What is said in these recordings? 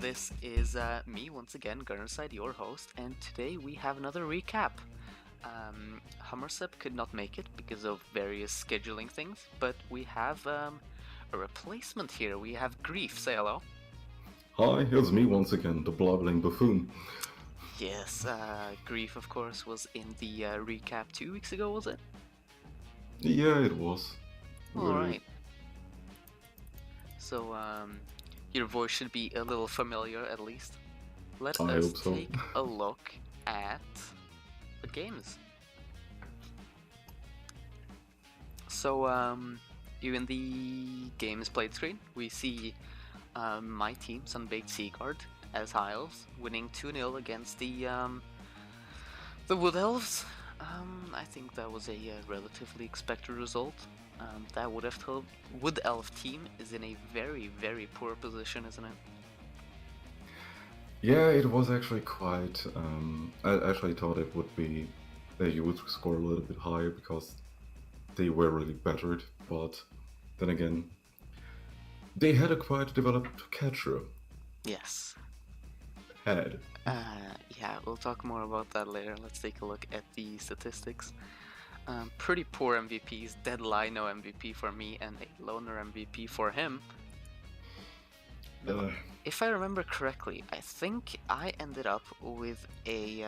This is me once again, Gunnerside, your host, and today we have another recap. Hummersep could not make it because of various scheduling things, but we have a replacement here. We have Grief. Say hello. Hi, it's me once again, the blabbling buffoon. Yes, Grief, of course, was in the recap 2 weeks ago, was it? Yeah, it was. Alright. So, your voice should be a little familiar at least. Let I us hope so. take a look at the games. So, here in the games played screen, we see my team, Sunbaked Seaguard, as high elves, winning 2-0 against the Wood Elves. I think that was a relatively expected result. That Wood Elf team is in a very, very poor position, isn't it? Yeah, it was actually quite. I actually thought it would be that you would score a little bit higher because they were really battered, but then again, they had a quite developed catcher. Yes. Had. Yeah, we'll talk more about that later. Let's take a look at the statistics. Pretty poor MVPs, Dead Lino MVP for me and a Loner MVP for him. If I remember correctly, I think I ended up with a,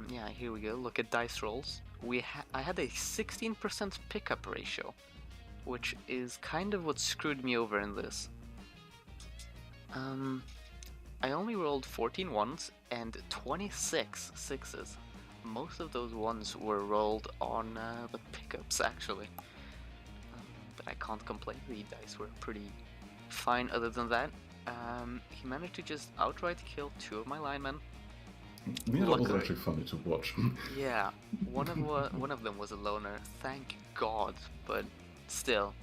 yeah, here we go, look at dice rolls. I had a 16% pickup ratio, which is kind of what screwed me over in this. I only rolled 14 ones and 26 sixes. Most of those ones were rolled on the pickups, actually. But I can't complain, the dice were pretty fine other than that. He managed to just outright kill 2 of my linemen. Yeah, that was actually funny to watch. Yeah, one of them was a loner, thank God, but still.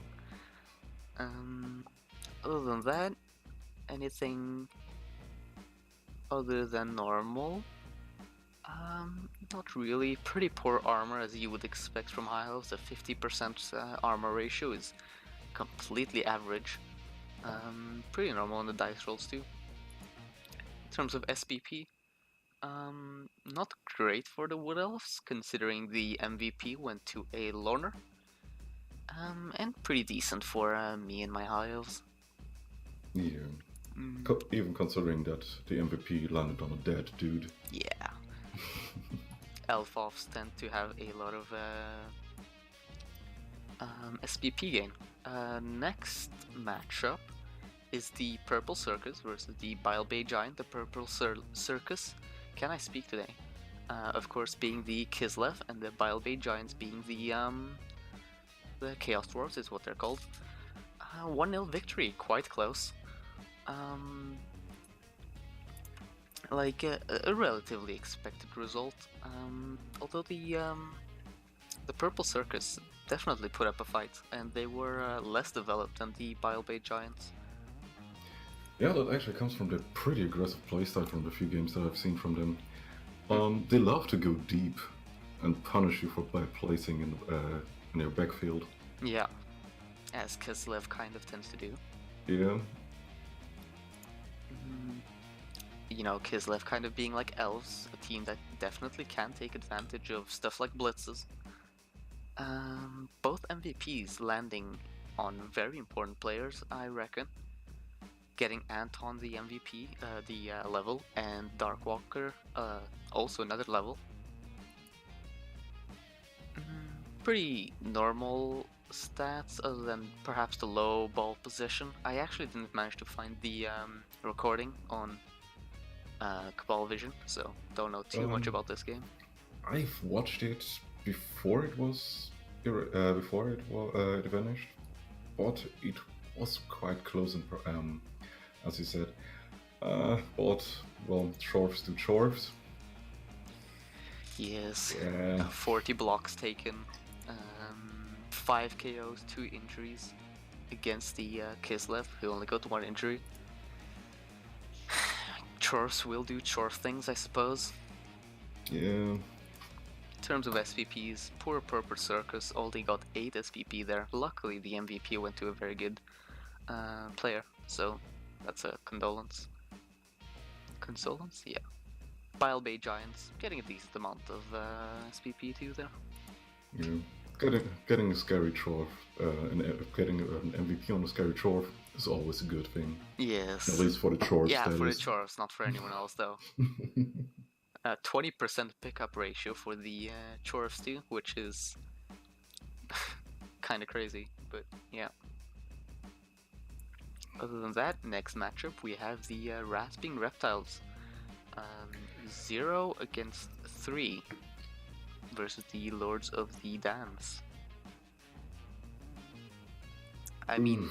Other than that, anything other than normal? Not really. Pretty poor armor, as you would expect from high elves. A 50% armor ratio is completely average. Pretty normal on the dice rolls too. In terms of SPP, not great for the Wood Elves, considering the MVP went to a Loner. And pretty decent for me and my high elves. Yeah. Even considering that the MVP landed on a dead dude. Yeah. Elf offs tend to have a lot of SPP gain. Next matchup is the Purple Circus versus the Bile Bay Giant, the Purple Circus. Can I speak today? Of course, being the Kislev, and the Bile Bay Giants being the Chaos Dwarves is what they're called. 1-0 victory, quite close. Like a relatively expected result. Although the Purple Circus definitely put up a fight, and they were less developed than the Bile Bay Giants. Yeah, that actually comes from the pretty aggressive playstyle from the few games that I've seen from them. They love to go deep and punish you for bad placing in your backfield. Yeah, as Kislev kind of tends to do. Yeah. You know, Kislev kind of being like elves, a team that definitely can take advantage of stuff like blitzes. Both MVPs landing on very important players, I reckon. Getting Anton the MVP, the level, and Darkwalker, also another level. Pretty normal stats, other than perhaps the low ball position. I actually didn't manage to find the recording on Cabal Vision, so don't know too much about this game. I've watched it before it vanished, but it was quite close as you said. But well, chorfs to chorfs. Yes. Yeah. 40 blocks taken, 5 KOs, 2 injuries against the Kislev, who only got 1 injury. Chorfs will do chorf things, I suppose. Yeah. In terms of SPPs, poor Purple Circus only got 8 SPP there. Luckily, the MVP went to a very good player, so that's a condolence. Consolence, yeah. Bile Bay Giants, getting a decent amount of SPP too there. Yeah. Getting a scary Chorf, getting an MVP on a scary Chorf is always a good thing. Yes. At least for the Chorfs, Yeah, that for the is. Chorfs, not for anyone else though. 20% pickup ratio for the Chorfs too, which is kind of crazy, but yeah. Other than that, next matchup we have the Rasping Reptiles. 0 against 3 versus the Lords of the Dance. I mean,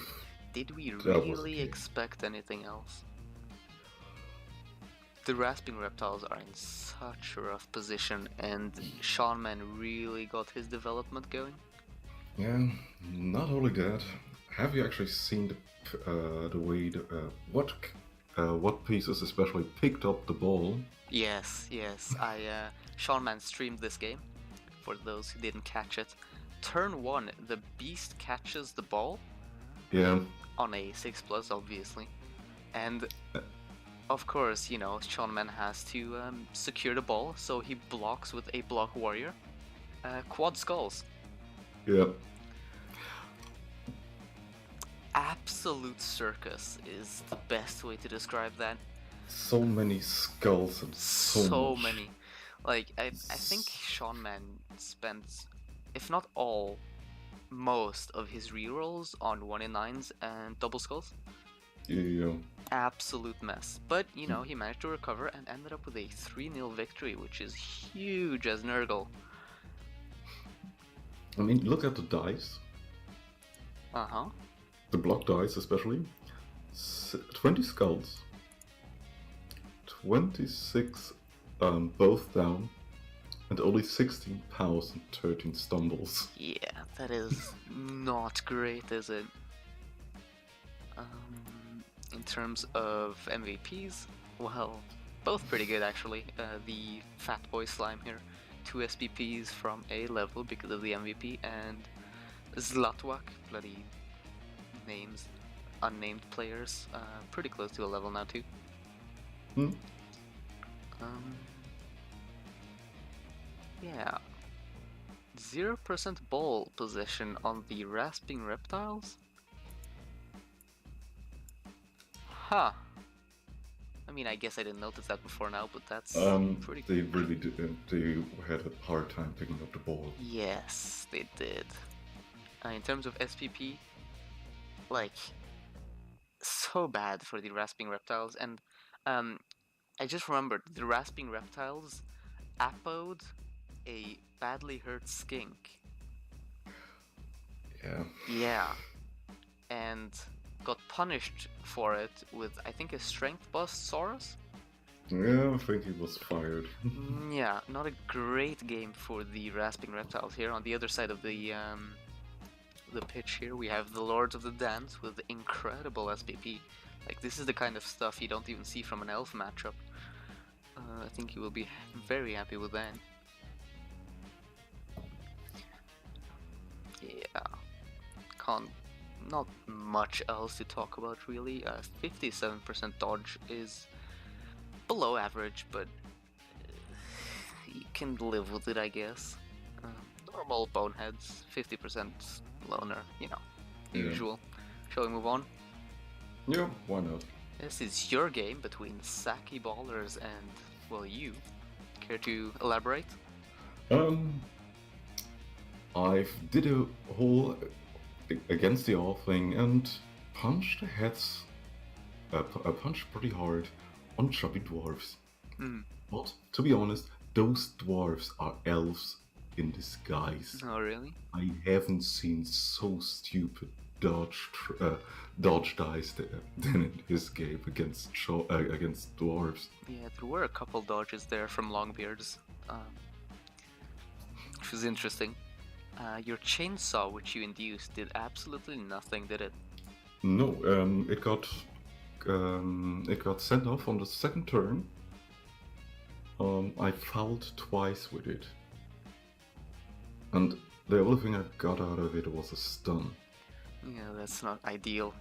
did we really expect anything else? The Rasping Reptiles are in such a rough position, and GMAN really got his development going. Yeah, not only that. Have you actually seen the way what pieces especially picked up the ball? Yes. GMAN streamed this game, for those who didn't catch it. Turn 1, the Beast catches the ball. Yeah. On a 6+, obviously. And, of course, you know, GMAN has to secure the ball, so he blocks with a Block Warrior. Quad Skulls. Yeah. Absolute circus is the best way to describe that. So many skulls and so much. many. Like, I think GMAN spent, if not all, most of his rerolls on 1 in 9s and double skulls. Yeah. Absolute mess. But, you know, he managed to recover and ended up with a 3-0 victory, which is huge as Nurgle. I mean, look at the dice. Uh-huh. The block dice especially. 20 skulls. 26 both down. And only 16 pows and 13 stumbles. Yeah, that is not great, is it? In terms of MVPs, well, both pretty good actually. The Fat Boy Slime here, 2 SPPs from a level because of the MVP, and Zlatwak, bloody names, unnamed players, pretty close to a level now too. Yeah. 0% ball possession on the Rasping Reptiles? Huh. I mean, I guess I didn't notice that before now, but that's pretty They really did. They had a hard time picking up the ball. Yes, they did. In terms of SPP, like, so bad for the Rasping Reptiles, and I just remembered the Rasping Reptiles appoed a badly hurt skink. Yeah. Yeah. And got punished for it with, I think, a strength bust Saurus? Yeah, I think he was fired. Yeah, not a great game for the Rasping Reptiles here. On the other side of the pitch here, we have the Lords of the Dance with incredible SPP. Like, this is the kind of stuff you don't even see from an elf matchup. I think you will be very happy with that. Yeah, not much else to talk about really. 57% dodge is below average, but you can live with it, I guess. Normal boneheads, 50% loner, you know, usual. Shall we move on? Yeah, why not? This is your game between Sacky Ballers and, well, you. Care to elaborate? I did a whole against the all thing and punched the heads. I punched pretty hard on chubby dwarves. But to be honest, those dwarves are elves in disguise. Oh, really? I haven't seen so stupid dodge dice than in this game against dwarves. Yeah, there were a couple dodges there from Longbeards, which was interesting. Your chainsaw, which you induced, did absolutely nothing, did it? No, it got sent off on the second turn. I fouled twice with it, and the only thing I got out of it was a stun. Yeah, that's not ideal.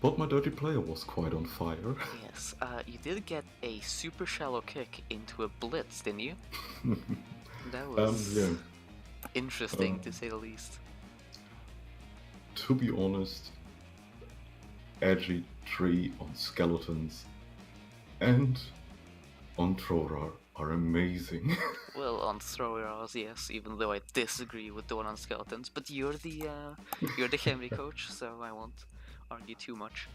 But my dirty player was quite on fire. Yes, you did get a super shallow kick into a blitz, didn't you? That Yeah. was interesting to say the least. To be honest, edgy tree on skeletons and on Trorar are amazing. Well, on throwers, yes, even though I disagree with the one on skeletons. But you're the Henry coach, so I won't argue too much.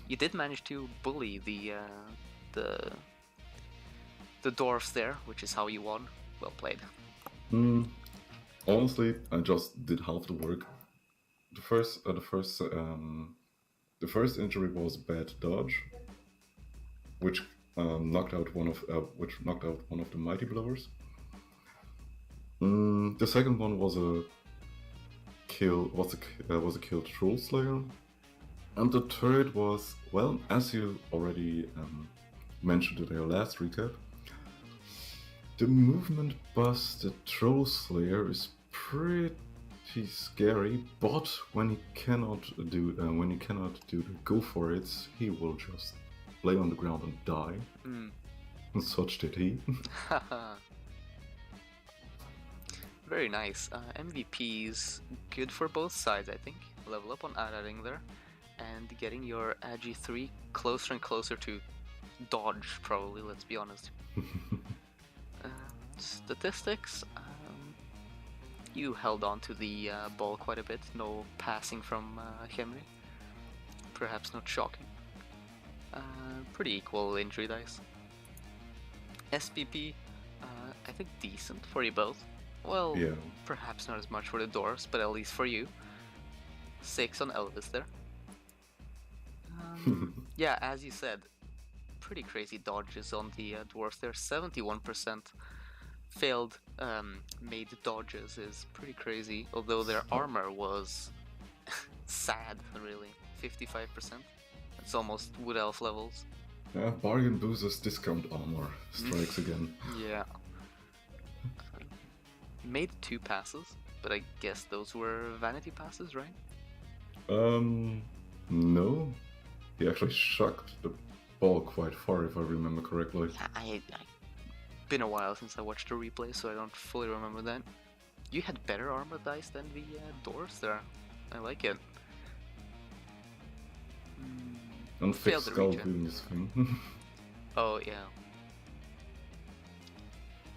You did manage to bully the dwarfs there, which is how you won. Well played. Honestly, I just did half the work. The first injury was bad dodge, which knocked out one of the mighty blowers. The second one was a killed troll slayer, and the third was, well, as you already mentioned in your last recap, the movement busted troll slayer is pretty scary, but when he cannot do the go for it, he will just lay on the ground and die. And such did he. Very nice. MVPs good for both sides, I think. Level up on Araring there, and getting your Agi 3 closer and closer to dodge, probably, let's be honest. Statistics, you held on to the ball quite a bit. No passing from Henry. Perhaps not shocking. Pretty equal injury dice. SPP, I think decent for you both. Well, Yeah. perhaps not as much for the dwarves, but at least for you. 6 on Elvis there. Yeah, as you said, pretty crazy dodges on the dwarves there. 71% failed made dodges is pretty crazy, although their armor was sad, really. 55%. It's almost Wood Elf levels. Bargain boosters discount armor strikes again. Yeah. Made 2 passes, but I guess those were vanity passes, right? No. He actually shucked the ball quite far, if I remember correctly. Yeah, I been a while since I watched the replay, so I don't fully remember that. You had better armor dice than the dwarves there. I like it. And Failed fixed the skull regen. doing this thing. Oh, yeah.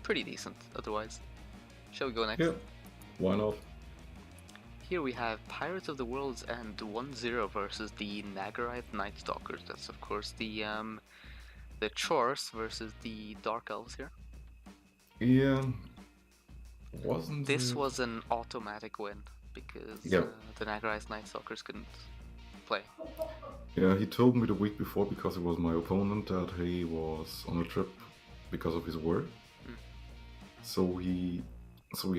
Pretty decent, otherwise. Shall we go next? Yeah, why not? Here we have Pirates of the World's End 1-0 versus the Nagarythe Nightstalkers. That's of course the Chores versus the Dark Elves here. Yeah. This was an automatic win because Yep. the Nagarythe Nightstalkers couldn't play. Yeah, he told me the week before, because he was my opponent, that he was on a trip because of his work. So he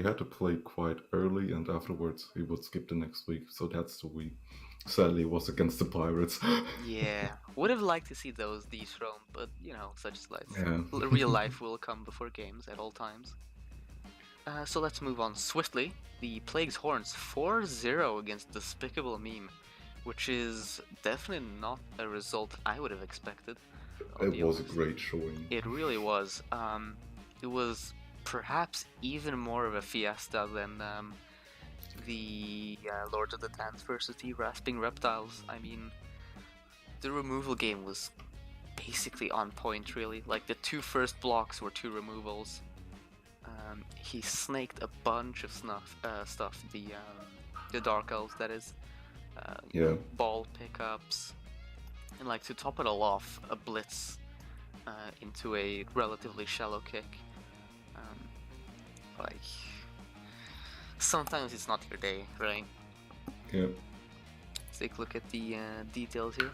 had to play quite early, and afterwards he would skip the next week. So that's the week. Sadly, it was against the Pirates. Yeah, would have liked to see those dethroned, but you know, such is life. Yeah. Real life will come before games at all times. So let's move on swiftly. The Plague's Horns 4-0 against Despicable Meme, which is definitely not a result I would have expected. It was a great showing. It really was. It was perhaps even more of a fiesta than the Lords of the Dance versus the Rasping Reptiles. I mean, the removal game was basically on point, really. Like, the 2 first blocks were 2 removals. He snaked a bunch of stuff, the Dark Elves, that is. Yeah. Ball pickups, and like to top it all off, a blitz into a relatively shallow kick. Like, sometimes it's not your day, right? Yeah. Let's take a look at the details here.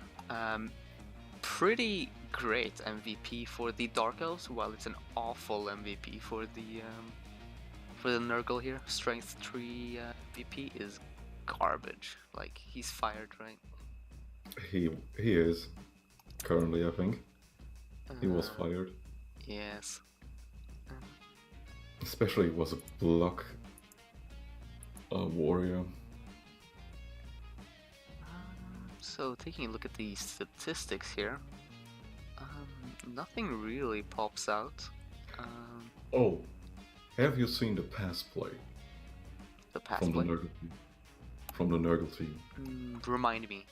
Pretty great MVP for the Dark Elves, while it's an awful MVP for the Nurgle here. Strength 3 MVP is garbage. Like, he's fired, right? He is currently, I think. He was fired. Yes. Especially it was a block warrior. So taking a look at the statistics here, nothing really pops out. Oh, have you seen the pass play The pass from play. the Nurgle team? From the Nurgle team. Remind me.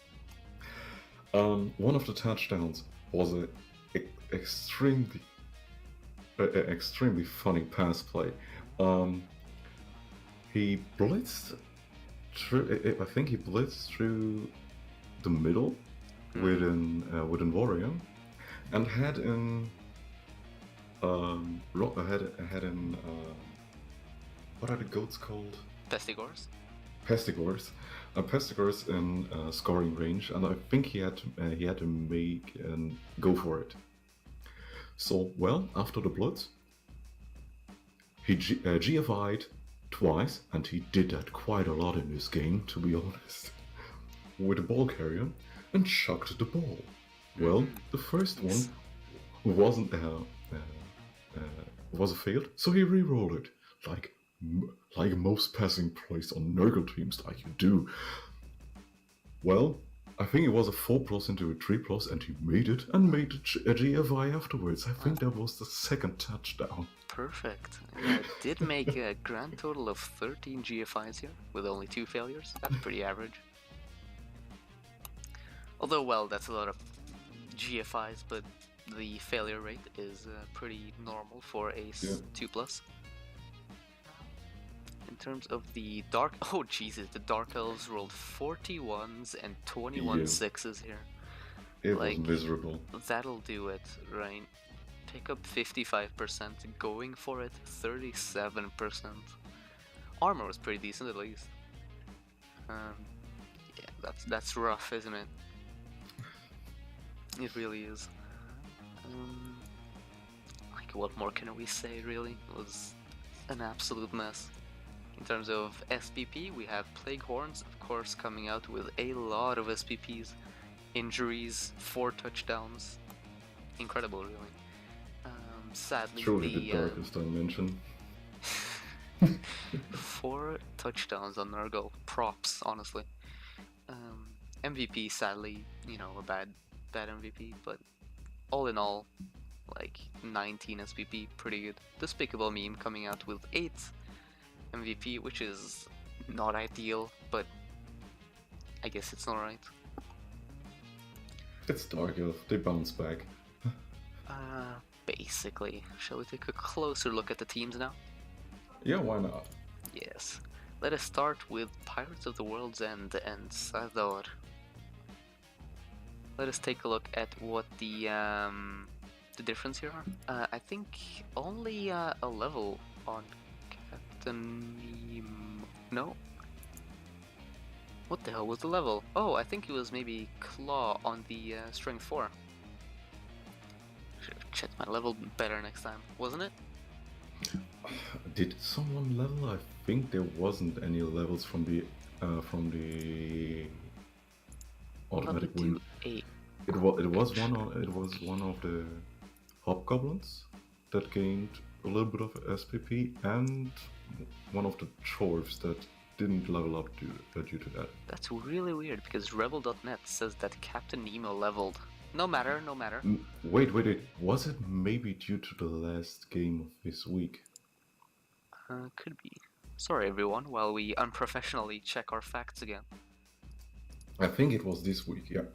One of the touchdowns was a extremely extremely funny pass play. He blitzed through. I think he blitzed through the middle with an warrior, and had in what are the goats called? Pestigors? Pestigors. Pestigors in scoring range, and I think he had to make and go for it. So, well, after the blitz, he GFI'd twice, and he did that quite a lot in this game, to be honest, with the ball carrier, and chucked the ball. Well, the first one wasn't was a failed, so he re-rolled it, like most passing plays on Nurgle teams, like you do. Well, I think it was a 4+ into a 3+, and he made it, and made a GFI afterwards. I think that was the second touchdown. Perfect. Yeah, it did make a grand total of 13 GFIs here, with only 2 failures. That's pretty average. Although, well, that's a lot of GFIs, but the failure rate is pretty normal for a 2+. In terms of the Dark... Oh, Jesus, the Dark Elves rolled 41s and 21 6s here. It was miserable. That'll do it, right? Pick up 55%, going for it 37%. Armor was pretty decent at least. Yeah, that's rough, isn't it? It really is. Like, what more can we say, really? It was an absolute mess. In terms of SPP, we have Plague Horns, of course, coming out with a lot of SPPs. Injuries, 4 touchdowns. Incredible, really. Sadly, truly the darkest dimension. 4 touchdowns on Nurgle. Props, honestly. MVP, sadly, you know, a bad MVP, but all in all, like 19 SPP, pretty good. Despicable Meme coming out with 8 MVP, which is not ideal, but I guess it's alright. It's Dark Elf, they bounce back. Basically. Shall we take a closer look at the teams now? Yeah, why not? Yes. Let us start with Pirates of the World's End and Sador. Let us take a look at what the difference here are. I think only a level on Captain Meme. No? What the hell was the level? Oh, I think it was maybe Claw on the Strength 4. Should have checked my level better next time, wasn't it? Did someone level? I think there wasn't any levels from the automatic win. It was one of the hobgoblins that gained a little bit of SPP, and one of the dwarves that didn't level up due to that. That's really weird, because Rebel.net says that Captain Nemo leveled. No matter. Wait. Was it maybe due to the last game of this week? Could be. Sorry, everyone, while we unprofessionally check our facts again. I think it was this week, yeah.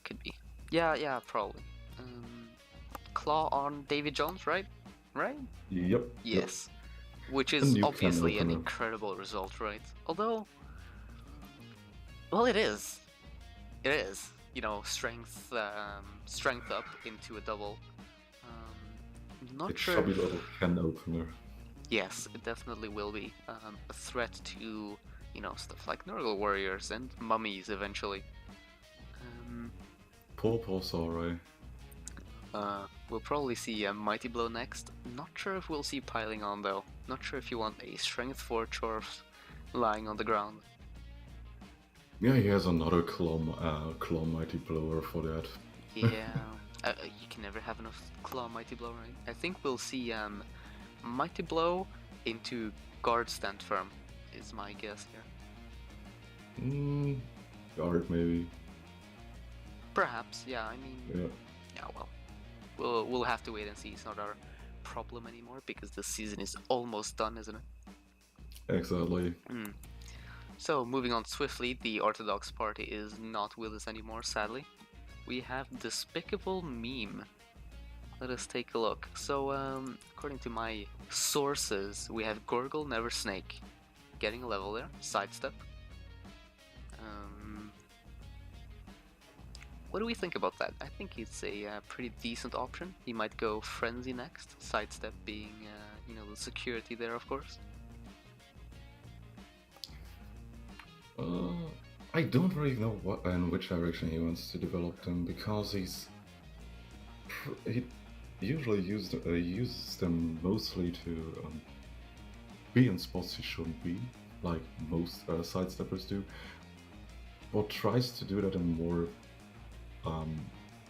Could be. Yeah, probably. Claw on Davy Jones, right? Right? Yep. Yes. Which is obviously an incredible result, right? Although, well, it is. It is. You know, strength up into a double. Not sure. It's a little can opener. Yes, it definitely will be a threat to, you know, stuff like Nurgle warriors and mummies eventually. Poor Sarai. We'll probably see a Mighty Blow next. Not sure if we'll see Piling On though. Not sure if you want a Strength 4 Chorf lying on the ground. Yeah, he has another claw Mighty Blower for that. Yeah, you can never have enough Claw Mighty Blow, right? I think we'll see Mighty Blow into Guard Stand Firm, is my guess here. Guard maybe. Perhaps, yeah. I mean, Yeah. yeah. Well, we'll have to wait and see. It's not our problem anymore because the season is almost done, isn't it? Exactly. So moving on swiftly, the Orthodox Party is not with us anymore, sadly. We have Despicable Meme. Let us take a look. So, according to my sources, we have Gorgle Never Snake getting a level there, sidestep. What do we think about that? I think it's a pretty decent option. He might go Frenzy next, sidestep being, the security there, of course. I don't really know what and which direction he wants to develop them because he usually uses them mostly to be in spots he shouldn't be, like most sidesteppers do, but tries to do that in a more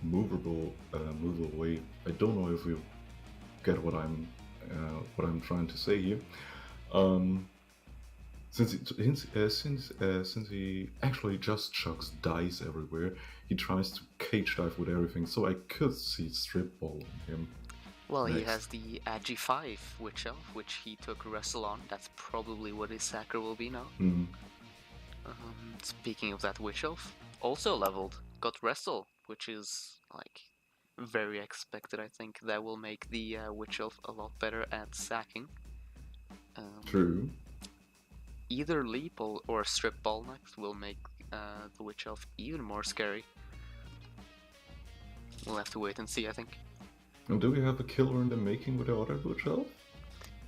movable way. I don't know if you get what I'm trying to say here. Since he actually just chucks dice everywhere, he tries to cage dive with everything. So I could see strip balling him. Well, next. he has the Agi 5 Witch Elf, which he took Wrestle on. That's probably what his sacker will be now. Speaking of that Witch Elf, also leveled, got Wrestle, which is like very expected. I think that will make the Witch Elf a lot better at sacking. True. Either Leap or Strip Ball next will make the Witch Elf even more scary. We'll have to wait and see, I think. And do we have a killer in the making with the other Witch Elf?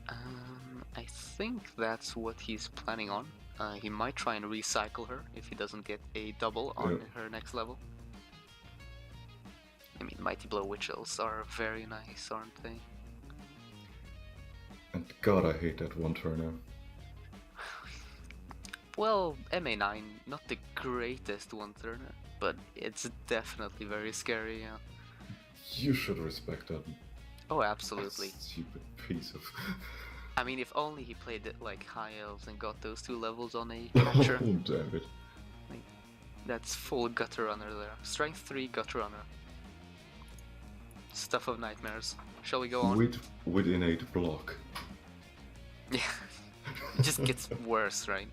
I think that's what he's planning on. He might try and recycle her if he doesn't get a double on her next level. I mean, Mighty Blow Witch Elves are very nice, aren't they? And God, I hate that one turner. Well, MA9, not the greatest one turner, but it's definitely very scary, yeah. You should respect that. Oh, absolutely. That stupid piece of... I mean, if only he played it like High Elves and got those 2 levels on a catcher. Oh, damn it. Like, that's full Gutter Runner there. Strength 3 Gutter Runner. Stuff of nightmares. Shall we go on? With innate block. Yeah. It just gets worse, right?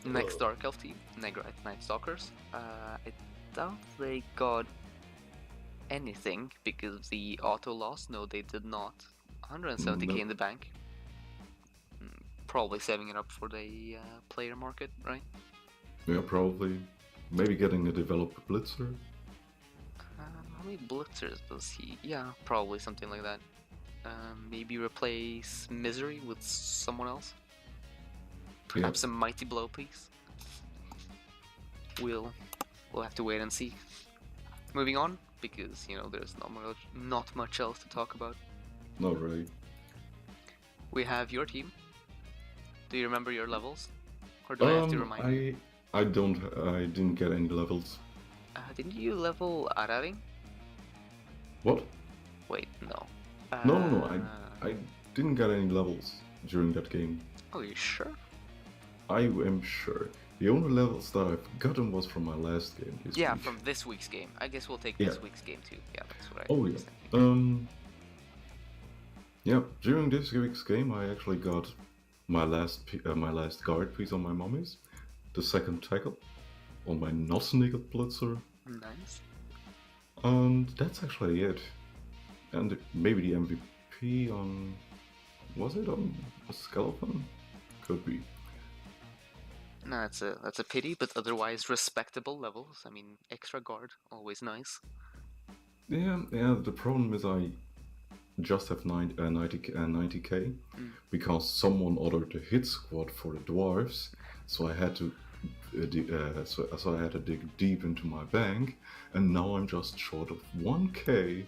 Next Dark Elf team, Nagarythe Nightstalkers. I doubt they got anything because of the auto loss. No, they did not. 170k in the bank. Probably saving it up for the player market, right? Yeah, probably. Maybe getting a developer blitzer. How many blitzers does he? Yeah, probably something like that. Maybe replace Misery with someone else. Perhaps a Mighty Blow piece. We'll have to wait and see. Moving on, because there's not much else to talk about. Not really. We have your team. Do you remember your levels, or do I have to remind you? I didn't get any levels. Didn't you level Araring? What? Wait, no. No. I didn't get any levels during that game. Oh, you sure? I am sure. The only levels that I've gotten was from my last game this week. From this week's game. I guess we'll take this week's game too. Yeah, that's what I was thinking. During this week's game, I actually got my last guard piece on my mummies, the second tackle on my Nosnigel Blitzer. Nice. And that's actually it. And maybe the MVP on... Was it on a skeleton? Could be. No, that's a pity, but otherwise respectable levels. I mean, extra guard, always nice. Yeah. The problem is I just have 90k because someone ordered a hit squad for the dwarves, so I had to dig deep into my bank, and now I'm just short of 1k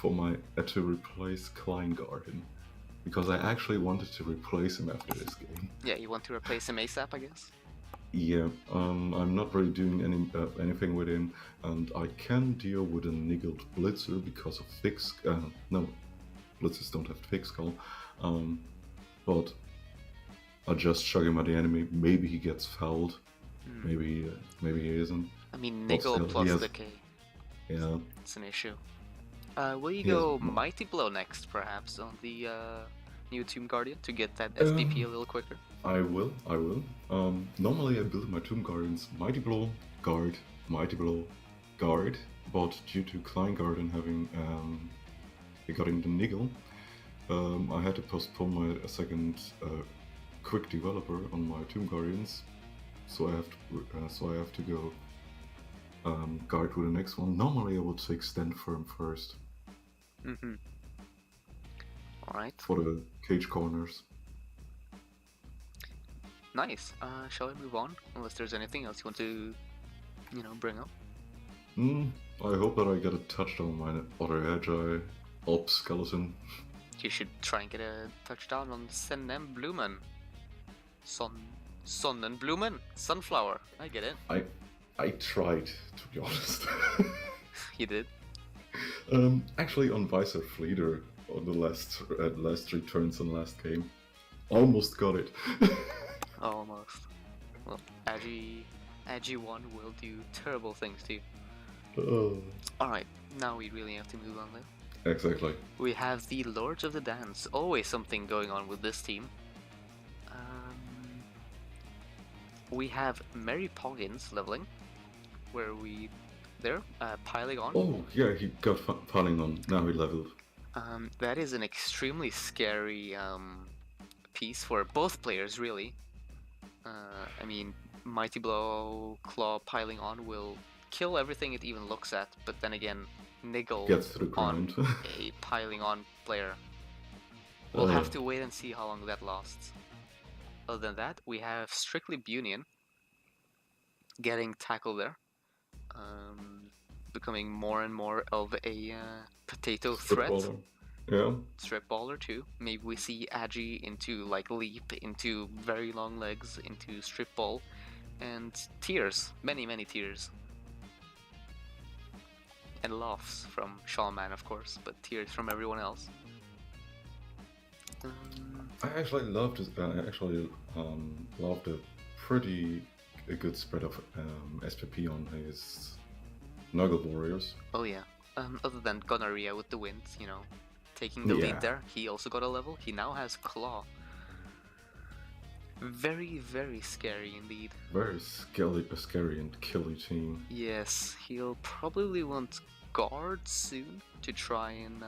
to replace Kleingarten. Because I actually wanted to replace him after this game. Yeah, you want to replace him ASAP, I guess? Yeah, I'm not really doing anything with him, and I can deal with a niggled blitzer because of no, blitzers don't have thick skull, but I'll just chug him at the enemy. Maybe he gets fouled. Hmm. Maybe he isn't. I mean, But Niggle still, he plus has. Decay. Yeah, It's an issue. Will you he has. go Mighty Blow next, perhaps, on the new Tomb Guardian to get that SPP a Um, little quicker? I will. I will. Normally I build my Tomb Guardians Mighty Blow, Guard, Mighty Blow, Guard, but due to Klein Garden having getting the Niggle, I had to postpone my second quick developer on my Tomb Guardians, so I have to go Guard with the next one. Normally I would take Stand Firm first Mm-hmm. Alright. for the cage corners. Nice. Shall we move on? Unless there's anything else you want to, bring up? I hope that I get a touchdown on my other Agi Alp Skeleton. You should try and get a touchdown on Sonnenblumen. Sonnenblumen? Sunflower. I get it. I tried, to be honest. You did? Actually, on Visor Fleeter on the last 3 turns in last game, almost got it. Almost. Well, Agi 1 will do terrible things to you. Oh. Alright, now we really have to move on then. Exactly. We have the Lords of the Dance. Always something going on with this team. We have Mary Poggins leveling. Where are we there? Piling on. Oh, yeah, he got piling on. Now he leveled. That is an extremely scary piece for both players, really. I mean, Mighty Blow, Claw piling on will kill everything it even looks at, but then again, Niggle Gets to the on ground. a piling on player. We'll have to wait and see how long that lasts. Other than that, we have Strictly Bunion getting tackled there. Becoming more and more of a potato threat. Baller. Yeah. Strip baller too. Maybe we see Agi into like leap, into very long legs, into strip ball, and tears. Many tears. And laughs from GMAN, of course, but tears from everyone else. I actually loved it. Loved a good spread of SPP on his Nugget Warriors. Oh yeah. Other than Gonorrhea with the wind, taking the lead there. He also got a level. He now has Claw. Very scary indeed. Very scary and killy team. Yes, he'll probably want Guard soon to try and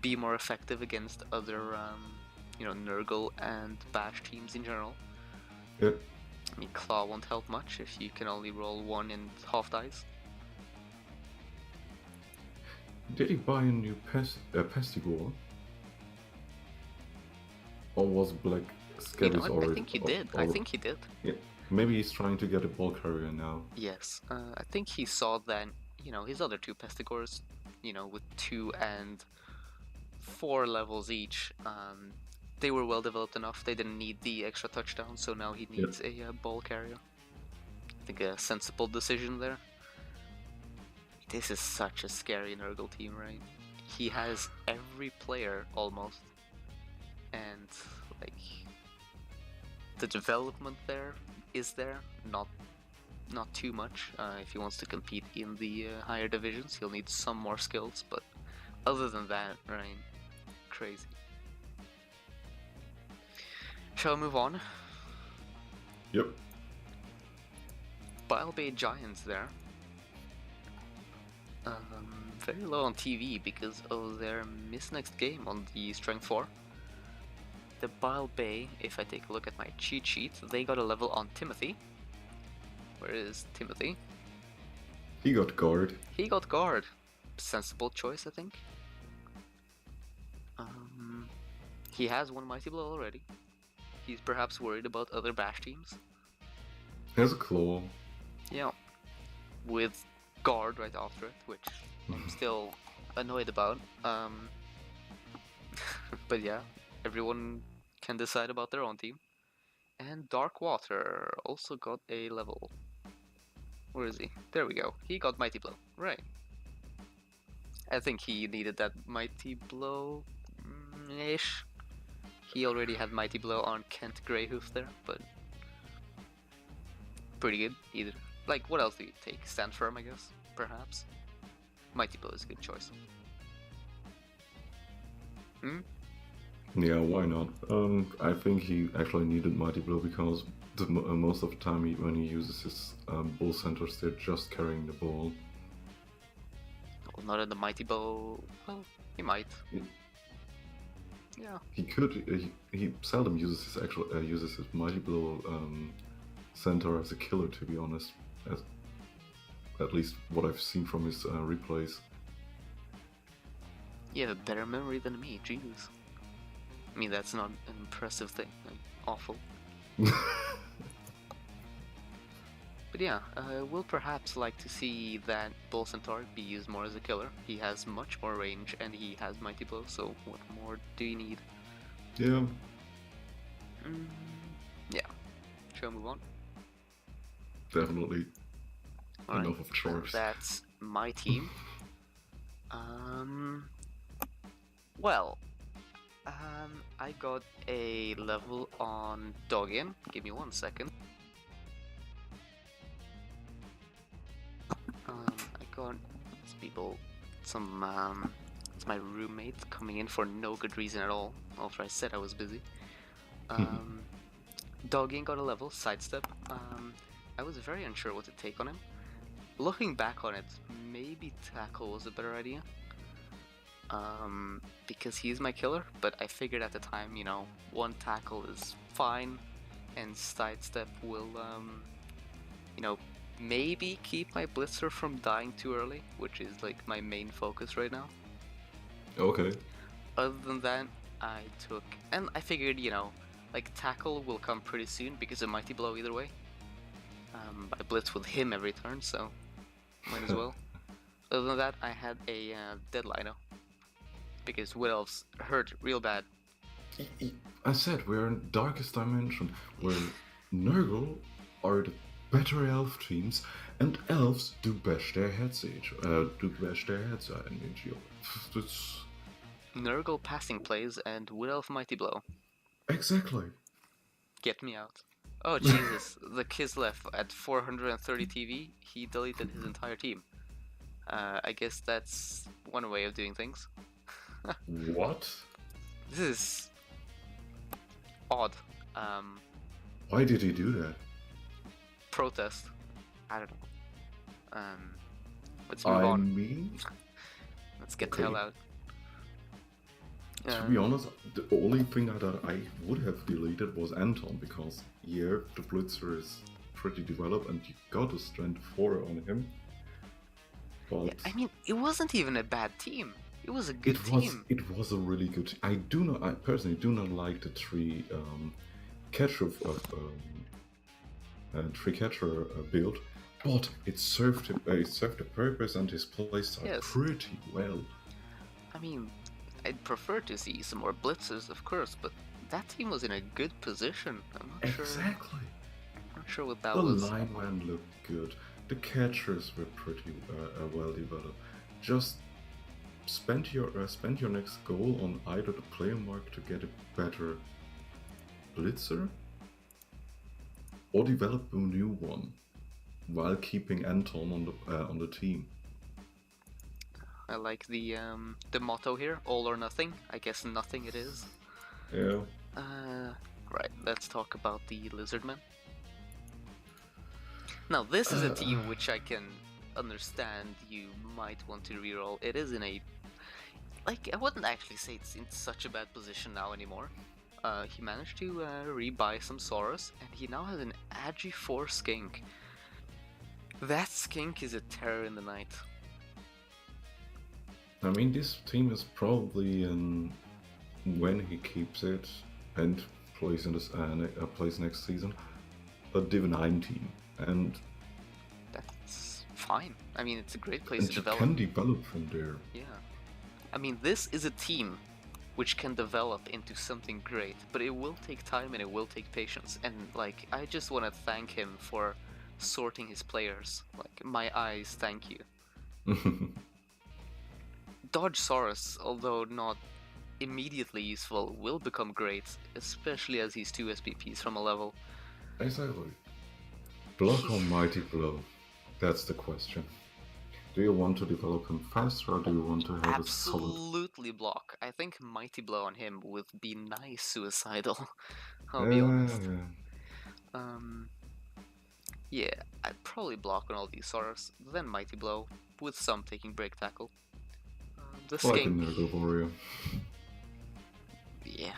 be more effective against other, Nurgle and Bash teams in general. Yep. I mean, Claw won't help much if you can only roll 1 in half dice. Did he buy a new Pestigore? Or was Black Skellies already? I think he did. I think he did. Yeah. Maybe he's trying to get a ball carrier now. Yes. I think he saw that, his other 2 Pestigores, with 2 and 4 levels each, they were well developed enough. They didn't need the extra touchdown, so now he needs a ball carrier. I think a sensible decision there. This is such a scary Nurgle team, right? He has every player almost, and like the development there is there, not too much. If he wants to compete in the higher divisions, he'll need some more skills, but other than that, right, crazy. Shall we move on? Yep. Bile Bay Giants there. Very low on TV because of their miss next game on the Strength 4. The Bile Bay, if I take a look at my cheat sheet, they got a level on Timothy. Where is Timothy? He got Guard. He got Guard. Sensible choice, I think. He has 1 Mighty Blow already. He's perhaps worried about other Bash teams. He has a Claw. Yeah. With Guard right after it, which I'm still annoyed about. But yeah, everyone can decide about their own team. And Dark Water also got a level. Where is he? There we go. He got Mighty Blow. Right. I think he needed that Mighty Blow-ish. He already had Mighty Blow on Kent Greyhoof there, but pretty good. Either like, what else do you take? Stand Firm, I guess. Perhaps. Mighty Blow is a good choice. Hmm? Yeah, why not? I think he actually needed Mighty Blow because most of the time when he uses his bull centers, they're just carrying the ball. Well, not in the Mighty Blow. Well, he might. Yeah. He could. He seldom uses his Mighty Blow center as a killer, to be honest. At least what I've seen from his replays. You have a better memory than me, Jesus. I mean, that's not an impressive thing. Like, awful. But yeah, we'll perhaps like to see that Bull Centaur be used more as a killer. He has much more range and he has Mighty Blow, so what more do you need? Yeah. Yeah. Shall we move on? Definitely. All Enough right. of chores. That's my team. Well, I got a level on Doggin. Give me 1 second. I got it's my roommate coming in for no good reason at all, after I said I was busy. Doggin got a level, Sidestep. I was very unsure what to take on him. Looking back on it, maybe Tackle was a better idea. Because he's my killer, but I figured at the time, you know, 1 Tackle is fine, and Sidestep will, you know, maybe keep my Blitzer from dying too early, which is like my main focus right now. Okay. Other than that, I figured, you know, like Tackle will come pretty soon because of Mighty Blow either way. I blitz with him every turn, so might as well. Other than that, I had a dead Lino because Wood Elves hurt real bad. I said we're in Darkest Dimension, where Nurgle are the better elf teams, and elves do bash their heads in each other. Nurgle passing plays and Wood Elf Mighty Blow. Exactly. Get me out. Oh Jesus, the Kislev at 430 TV, he deleted his entire team. I guess that's one way of doing things. What? This is odd. Why did he do that? Protest. I don't know. Let's move on. Let's get the hell out. To be honest, the only thing that I would have deleted was Anton, because yeah, the Blitzer is pretty developed and you got a strength 4 on him. But yeah, I mean, it wasn't even a bad team. It was a good team. It was a really good. I personally do not like the three catcher build, but it served the purpose and his playstyle pretty well. I mean, I'd prefer to see some more blitzers, of course, but that team was in a good position. I'm not sure. Exactly. I'm not sure what that was. The lineman looked good. The catchers were pretty well developed. Just spend your next goal on either the player mark to get a better blitzer, or develop a new one while keeping Anton on the team. I like the motto here, all or nothing. I guess nothing it is. Yeah. Right, let's talk about the Lizardmen. Now, this is a team which I can understand you might want to reroll. It is in a... like, I wouldn't actually say it's in such a bad position now anymore. He managed to rebuy some Saurus, and he now has an Agi 4 Skink. That Skink is a terror in the night. I mean, this team is probably when he keeps it and plays in this plays next season, a Div 9 team, and that's fine. I mean, it's a great place to develop. You can develop from there. Yeah, I mean, this is a team which can develop into something great, but it will take time and it will take patience. And like, I just want to thank him for sorting his players. Like, my eyes, thank you. Dodge Saurus, although not immediately useful will become great, especially as he's 2 SPPs from a level. Exactly. Block or Mighty Blow? That's the question. Do you want to develop him faster, or do you want to have a solid... Absolutely block. I think Mighty Blow on him would be nice suicidal. I'll be honest. Yeah, I'd probably block on all these Saurus, then Mighty Blow, with some taking Break Tackle. The Like a Skink. Nurgle Warrior. Yeah.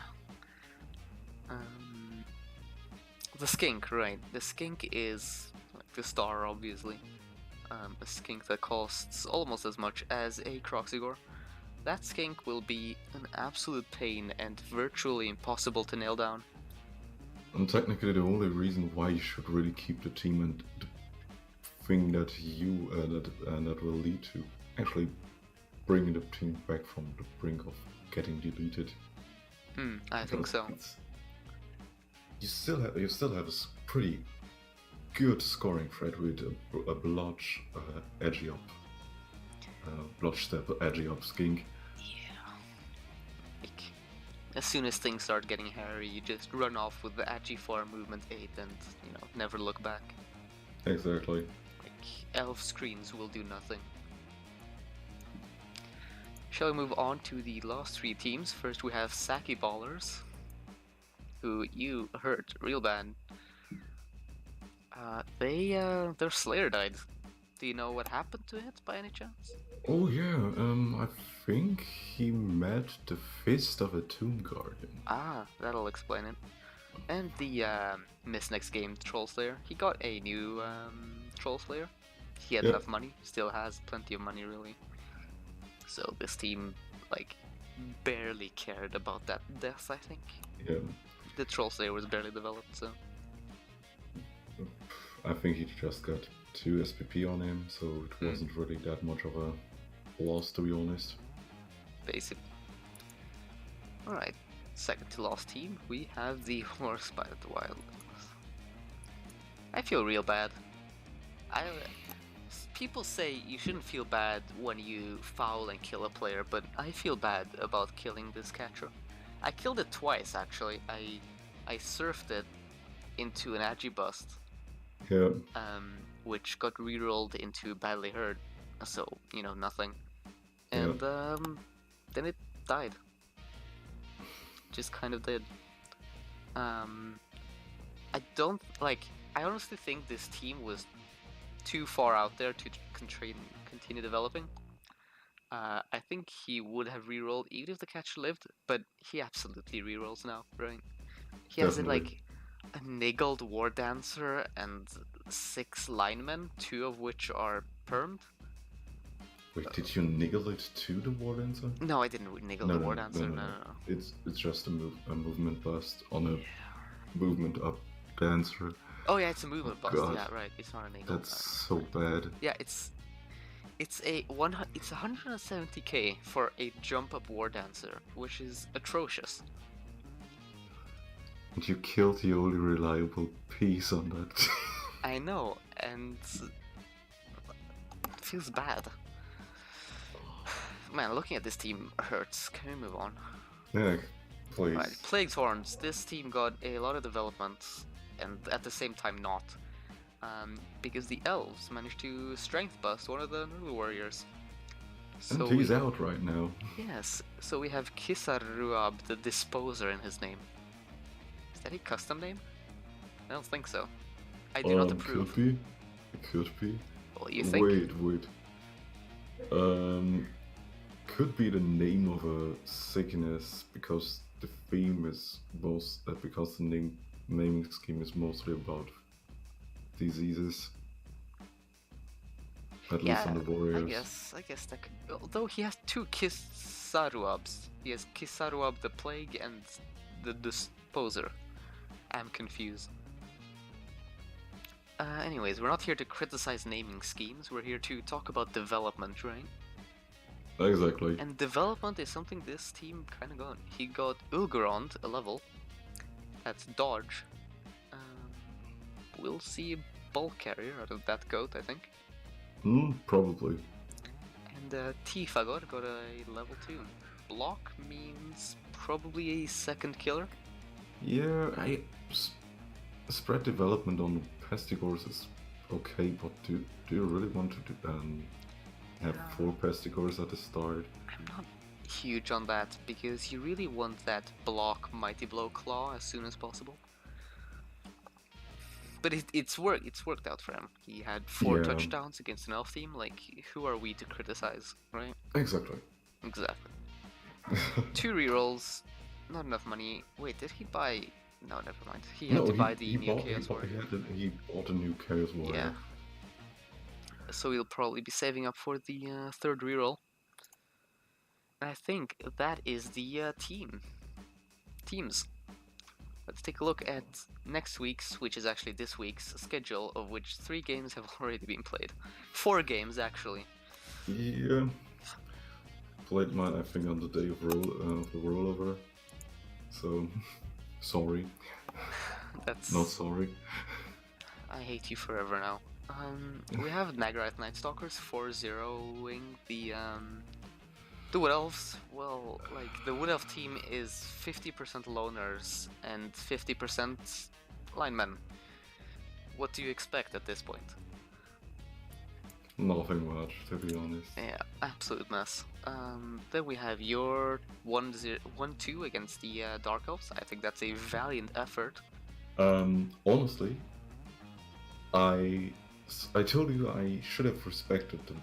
The Skink, right. The Skink is like the star, obviously. A Skink that costs almost as much as a Croxigore. That Skink will be an absolute pain and virtually impossible to nail down. And technically the only reason why you should really keep the team and the thing that that will lead to actually bringing the team back from the brink of getting deleted. I think so. You still have a pretty good scoring threat with a blotch edgy up, blotch step edgy up skink. Yeah. Like, as soon as things start getting hairy, you just run off with the Agi 4 movement 8 and, never look back. Exactly. Like, elf screens will do nothing. Shall we move on to the last 3 teams? First we have Sacky Ballers, who you hurt real bad. Their Slayer died. Do you know what happened to it by any chance? Oh yeah, I think he met the fist of a Tomb Guardian. Ah, that'll explain it. And the missed next game Troll Slayer. He got a new Troll Slayer. He had enough money, still has plenty of money really. So this team, like, barely cared about that death, I think. Yeah. The Troll Slayer was barely developed, so... I think he just got 2 SPP on him, so it wasn't really that much of a loss, to be honest. Basically. Alright, second to last team, we have the Warspite Wildlings. I feel real bad. People say you shouldn't feel bad when you foul and kill a player, but I feel bad about killing this catcher. I killed it twice, actually. I surfed it into an Agi bust. Yeah. Which got rerolled into badly hurt, so, nothing. And then it died. Just kind of did. I honestly think this team was too far out there to continue developing. I think he would have rerolled even if the catcher lived, but he absolutely rerolls now, right? He has like a niggled War Dancer and 6 linemen, 2 of which are permed. Wait, did you niggle it to the War Dancer? No, I didn't niggle the War Dancer. No. It's just a movement bust on a movement up dancer. Oh yeah, it's a movement bust. God. Yeah, right. It's not a niggle. That's so bad. Yeah, it's 170k for a jump up War Dancer, which is atrocious. And you killed the only reliable piece on that. I know, and it feels bad. Man, looking at this team hurts. Can we move on? Yeah, please. Right, Plague's Horns. This team got a lot of development, and at the same time not. Because the elves managed to strength bust one of the Nurgle warriors. So and he's out right now. Yes, so we have Kisaruab the Disposer in his name. Is that a custom name? I don't think so. I do not approve. Could be. It could be. What do you think? Wait. Could be the name of a sickness because the theme is because the naming scheme is mostly about diseases. At least on the warriors. I guess that could. Although he has 2 Kisaruabs. He has Kisaruab the Plague and the Disposer. I'm confused. Anyways, we're not here to criticize naming schemes. We're here to talk about development, right? Exactly. And development is something this team kind of got. He got Ulgarond a level. That's dodge. We'll see a bulk carrier out of that goat, I think. Probably. And Tifagor got a level 2. block means probably a second killer. Yeah, spread development on Pestigores is okay, but do you really want to have 4 Pestigores at the start? I'm not huge on that because you really want that block Mighty Blow Claw as soon as possible. But it's worked out for him. He had 4 touchdowns against an elf team. Like, who are we to criticize, right? Exactly. 2 rerolls, not enough money. Wait, did he buy? No, never mind. He had to buy the new Chaos Warrior. He bought a new Chaos Warrior. Yeah. So he'll probably be saving up for the 3rd reroll. I think that is the teams. Let's take a look at next week's, which is actually this week's, schedule, of which 3 games have already been played. 4 games, actually. Yeah. Played mine, I think, on the day of the rollover. So, sorry. That's... Not sorry. I hate you forever now. We have Nagarythe Nightstalkers 4-0ing the Wood Elves. Well, like, the Wood Elf team is 50% loners and 50% linemen. What do you expect at this point? Nothing much, to be honest. Yeah, absolute mess. Then we have your 1-2 against the Dark Elves. I think that's a valiant effort. Honestly, I told you I should have respected the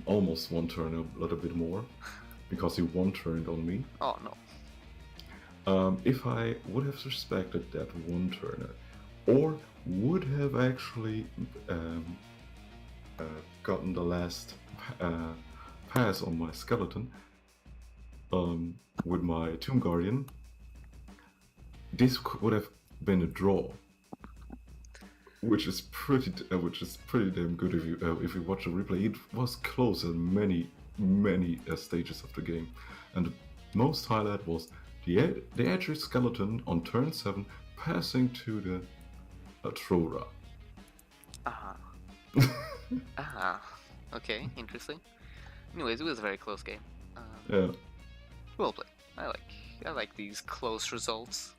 almost one turn a little bit more, because he one turned on me. Oh no. If I would have respected that one turner, or would have actually gotten the last pass on my skeleton with my Tomb Guardian, this would have been a draw. Which is pretty damn good if you watch the replay. It was close in many stages of the game, and the most highlight was the edge skeleton on turn 7 passing to the Trora. Okay, interesting. Anyways, it was a very close game. Yeah. Well played. I like these close results.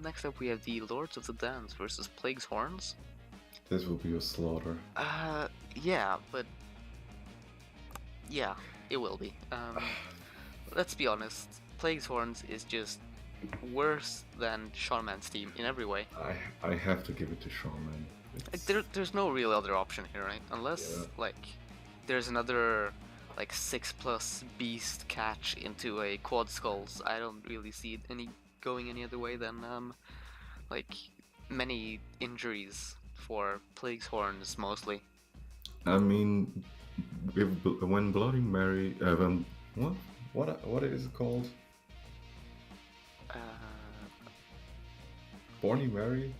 Next up we have the Lords of the Dance versus Plague's Horns. This will be a slaughter. Yeah, but... Yeah, it will be. Let's be honest, Plague's Horns is just worse than Shaman's team in every way. I have to give it to Shaman. There's no real other option here, right? Unless, like, there's another, like, 6+ beast catch into a Quad Skulls. I don't really see it going any other way than like many injuries for Plague's Horns mostly. I mean, when Bloody Mary, what is it called? Borny Mary?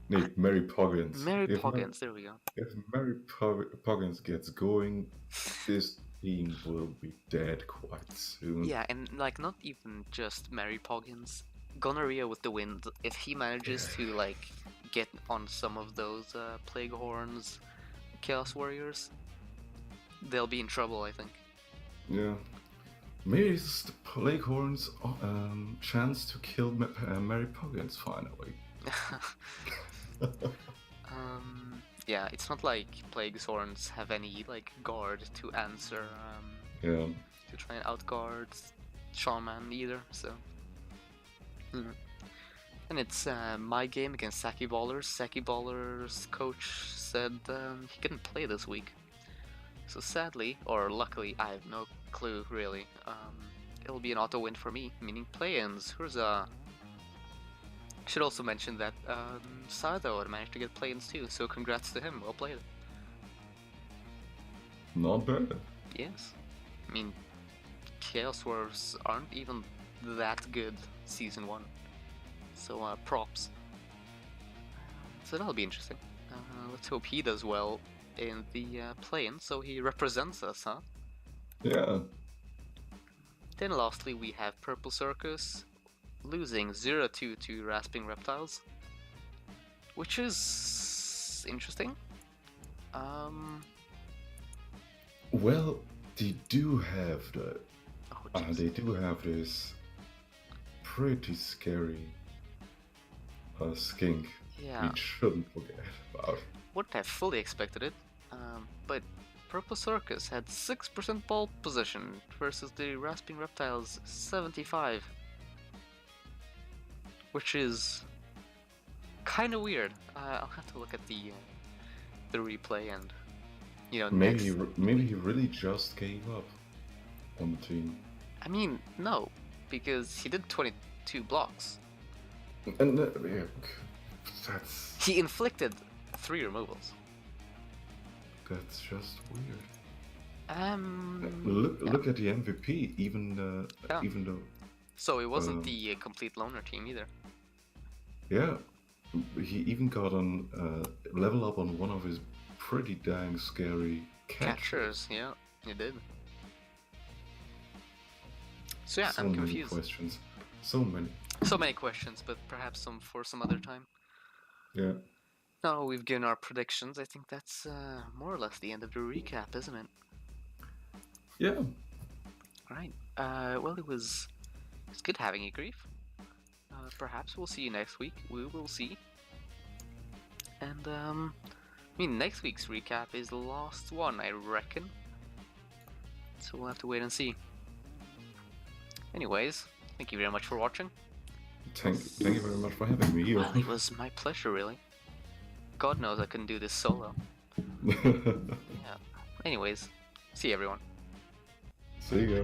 No, Mary Poggins. Mary Poggins, there we go. If Mary Poggins gets going, this team will be dead quite soon. Yeah, and like not even just Mary Poggins, Gonorrhea with the Wind. If he manages to like get on some of those Plague Horns, Chaos Warriors, they'll be in trouble, I think. Yeah, maybe it's the Plague Horns' chance to kill Mary Poggins finally. Yeah, it's not like Plague's Horns have any like guard to answer to try and outguard Shaman either, so and it's my game against Sacky Ballers. Sacky Ballers' coach said he couldn't play this week, so sadly, or luckily, I have no clue really, it'll be an auto win for me, meaning play-ins. Should also mention that Sardo had managed to get play-ins too, so congrats to him, well played. Not bad. Yes. I mean, Chaos Wars aren't even that good Season 1, so props. So that'll be interesting. Let's hope he does well in the play-in, so he represents us, huh? Yeah. Then lastly we have Purple Circus, losing 0-2 to Rasping Reptiles, which is interesting. Well, They do have the. Oh, jeez. They do have this pretty scary skink. Yeah. We shouldn't forget about. Wouldn't have fully expected it, but Purple Circus had 6% ball position versus the Rasping Reptiles 75, which is kind of weird. I'll have to look at the replay and Maybe he really just gave up on the team. I mean, no, because he did 22 blocks. And yeah, that's He inflicted 3 removals. just weird. Yeah. Look at the MVP. Even though So it wasn't the complete loner team either. yeah, he even got on level up on one of his pretty dang scary catchers. Yeah, he did. So yeah, So I'm many confused. questions. So many. So many questions, but perhaps some for some other time. Yeah. Now we've given our predictions. I think that's more or less the end of the recap, isn't it? Yeah. Right. Well, it was good having you, Grief. Perhaps we'll see you next week. We will see. And I mean, next week's recap is the last one, I reckon. So we'll have to wait and see. Anyways, thank you very much for watching. Thank you very much for having me here. Well, it was my pleasure, really. God knows I couldn't do this solo. Yeah. Anyways, see you, everyone. See you.